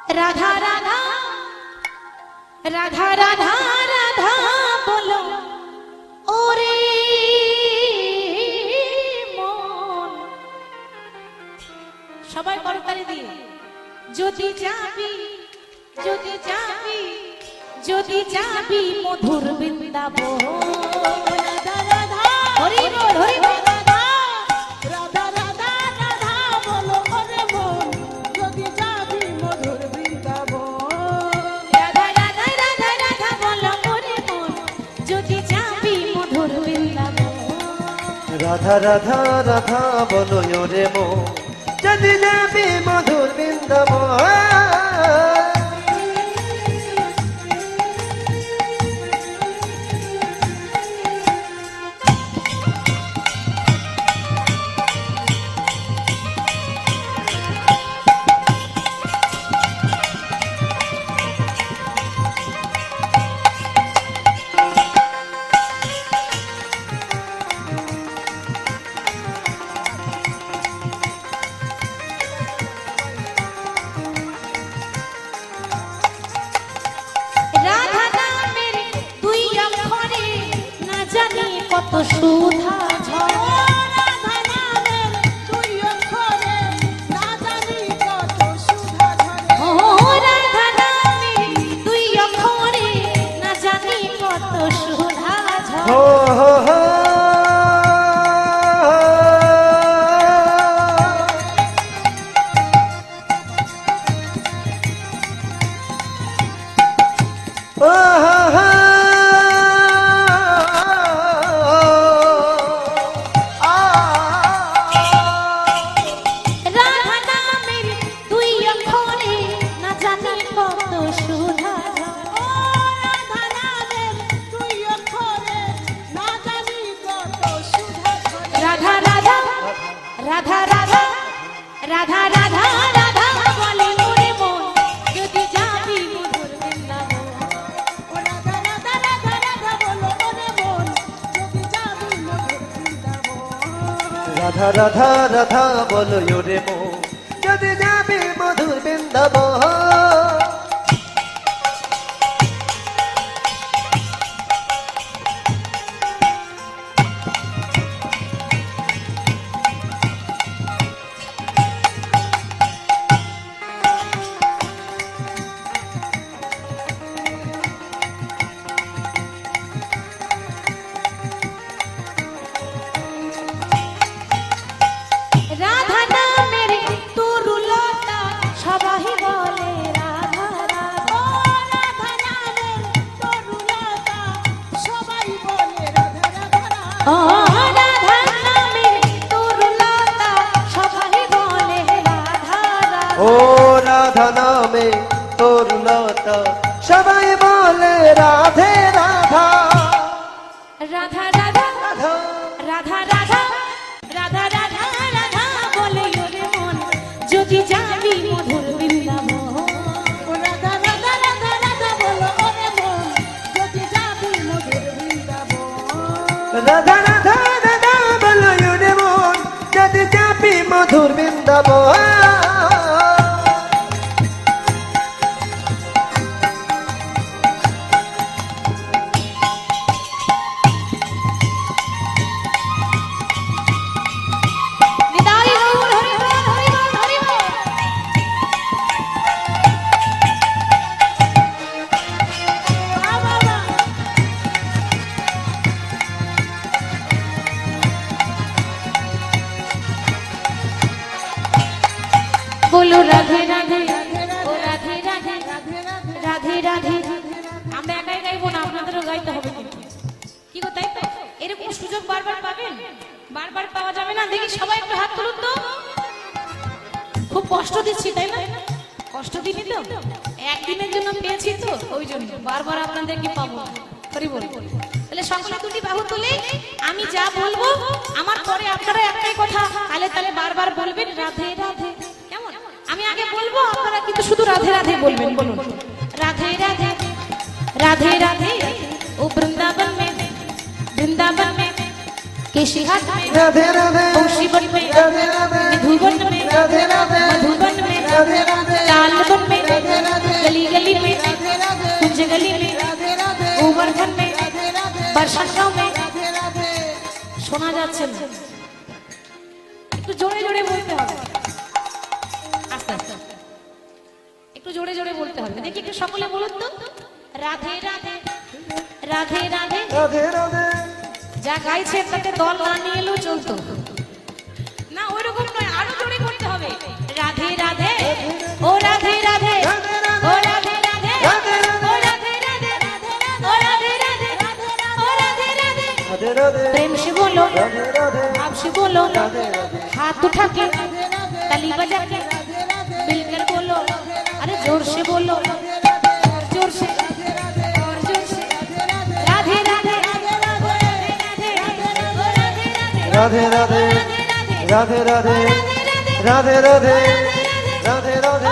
রাধা রাধা রাধা রাধা রাধা বলো ওরে মন। সবাই করতালি দিয়ে যদি যাবি যদি যাবি যদি যাবি মধুর বৃন্দাবন। রাধা রাধা হরি বল হরি বল। রাধা রাধা রাধা বলো ওরে মন যদি যাবি মধুর বৃন্দাবন। রাধা রাধা রাধা রাধা বলো ওরে মন যদি যাবি মধুর বৃন্দাবন। রাধা রাধা রাধা বলো রে মো যদি যাবি মধুর বৃন্দাবন। কত সুধা ঝরে রাধা নামের দুই অক্ষরে না জানি কত সুধা ঝরে। ও রাধা নামে দুই অক্ষরে না জানি কত সুধা ঝরে। হো হো হো রাধা রাধা রাধা রাধা রাধা বলে ওরে মন যদি যাবি মধুর বৃন্দাবন। রাধা রাধা রাধা রাধা বলো ওরে মন যদি যাবি মধুর বৃন্দাবন। রাধা রাধা রাধা বলো রে মো যদি যাবি মধুর বৃন্দাবন। রাধা নামের তরুলতা সবাই বলে রাধা রাধা। রাধা নামের তরুলতা সবাই বলে রাধা রাধা ও রাধা নামের তরুলতা সবাই বলে রাধা রাধা। ও রাধা নামে তরুলতা সবাই বলে রাধে রাধা। রাধা রাধা রাধা রাধা রাধা রাধা রাধা রাধা বলে ওরে মন যদি যাবি মধুর বৃন্দাবন। রাধা রাধা রাধা রাধা বলো ওরে মন যদি যাবি মধুর বৃন্দাবন। রাধা রাধা রাধা বলো রে মন যদি যাবি মধুর বৃন্দাবন। নিতাই গৌর হরি বল হরি বল হরি বল। বলো রাধে রাধে ও রাধে রাধে রাধে রাধে। আমরা একাই গাইবো না, আপনাদেরও গাইতে হবে কিন্তু। কি গো তাই তো? এরকম সুযোগ বারবার পাবেন? বারবার পাওয়া যাবে না। দেখি সবাই একটু হাত তুলুন তো। খুব কষ্ট দিচ্ছি তাই না? কষ্ট দিবি তো? একদিনের জন্য পেয়েছি তো ওই জন্য বারবার আপনাদেরকে পাবো। হরি বল। তাহলে সকলে দুটি বাহু তুলে আমি যা বলবো আমার পরে আপনারা একটাই কথা তালে তালে বারবার বলবেন রাধে রাধে। কেমন? আমি আগে বলবো আপনারা কিন্তু শুধু রাধে রাধে বলবেন। বলুন রাধে রাধে রাধে राधे ओ वृंदावन में केशीघाट में राधे राधे बंशीवन में राधे राधे मधुबन में राधे राधे मधुबन में राधे राधे लालबन में भाषाओं में রাধে রাধে শোনা যাচ্ছে না, একটু জোরে জোরে বলতে হবে, আস্তে আস্তে একটু জোরে জোরে বলতে হবে। দেখি একটু সকলে বলুন তো, রাধে রাধে রাধে রাধে। রাধে রাধে যা গাইছে তাতে দল না নিয়ে এলেও চলতো না, ওইরকম নয়, আরো জোরে করতে হবে। রাধে রাধে ও রাধে রাধে ও রাধে রাধে ও রাধে রাধে ও রাধে রাধে ও রাধে রাধে। রাধে রাধে प्रेम से बोलो, রাধে রাধে भाव से बोलो, हाथ उठा के ताली बजा के मिलकर बोलो, अरे जोर से बोलो, और जोर से और जोर से। राधे राधे राधे राधे রাধে রাধে রাধে রাধে রাধে রাধে রাধে রাধে